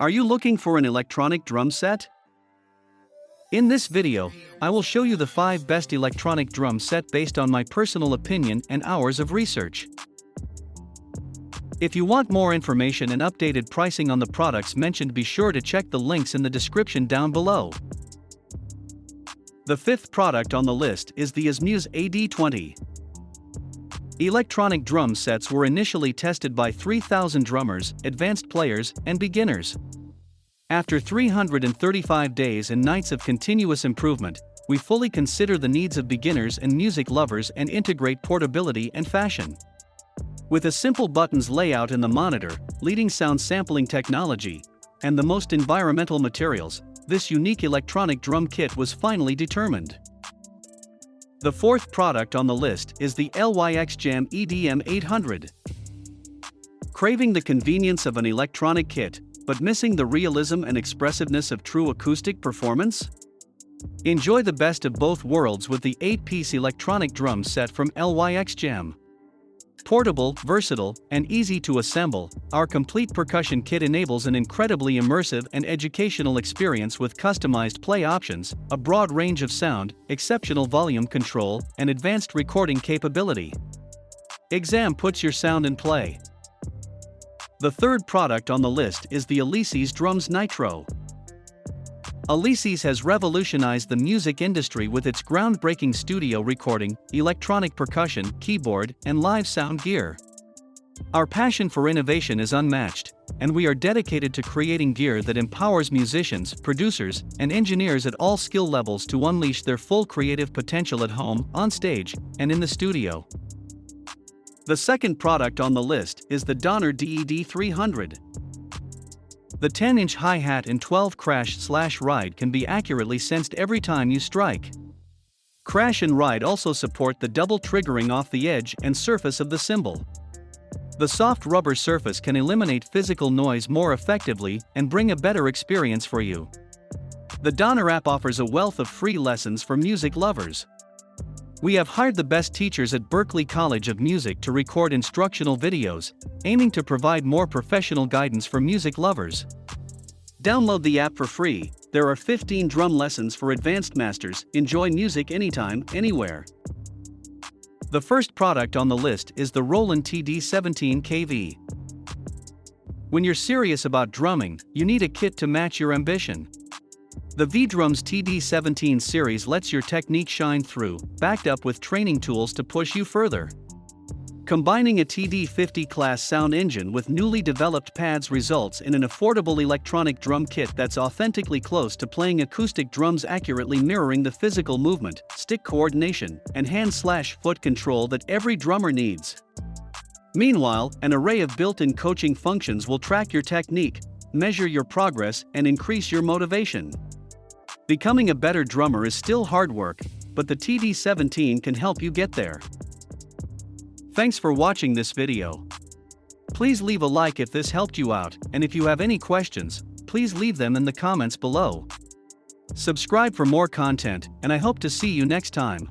Are you looking for an electronic drum set? In this video, I will show you the 5 best electronic drum set based on my personal opinion and hours of research. If you want more information and updated pricing on the products mentioned, be sure to check the links in the description down below. The 5th product on the list is the Elysees AD20. Electronic drum sets were initially tested by 3,000 drummers, advanced players, and beginners. After 335 days and nights of continuous improvement, we fully consider the needs of beginners and music lovers and integrate portability and fashion. With a simple buttons layout in the monitor, leading sound sampling technology, and the most environmental materials, this unique electronic drum kit was finally determined. The 4th product on the list is the Lyx Jam EDM800. Craving the convenience of an electronic kit, but missing the realism and expressiveness of true acoustic performance? Enjoy the best of both worlds with the 8-piece electronic drum set from Lyx Jam. Portable, versatile, and easy to assemble, our complete percussion kit enables an incredibly immersive and educational experience with customized play options, a broad range of sound, exceptional volume control, and advanced recording capability. Exam puts your sound in play. The 3rd product on the list is the Elysees Drums Nitro. Elysees has revolutionized the music industry with its groundbreaking studio recording, electronic percussion, keyboard, and live sound gear. Our passion for innovation is unmatched, and we are dedicated to creating gear that empowers musicians, producers, and engineers at all skill levels to unleash their full creative potential at home, on stage, and in the studio. The 2nd product on the list is the Shure AD20. The 10-inch hi-hat and 12 crash/ride can be accurately sensed every time you strike. Crash and ride also support the double triggering off the edge and surface of the cymbal. The soft rubber surface can eliminate physical noise more effectively and bring a better experience for you. The Shure app offers a wealth of free lessons for music lovers. We have hired the best teachers at Berklee College of Music to record instructional videos, aiming to provide more professional guidance for music lovers. Download the app for free. There are 15 drum lessons for advanced masters. Enjoy music anytime, anywhere. The 1st product on the list is the Roland TD17KV. When you're serious about drumming, you need a kit to match your ambition. The V-Drums TD17 series lets your technique shine through, backed up with training tools to push you further. Combining a TD50 class sound engine with newly developed pads results in an affordable electronic drum kit that's authentically close to playing acoustic drums, accurately mirroring the physical movement, stick coordination, and hand/foot control that every drummer needs. Meanwhile, an array of built-in coaching functions will track your technique, measure your progress, and increase your motivation. Becoming a better drummer is still hard work, but the TD17 can help you get there. Thanks for watching this video. Please leave a like if this helped you out, and if you have any questions, please leave them in the comments below. Subscribe for more content, and I hope to see you next time.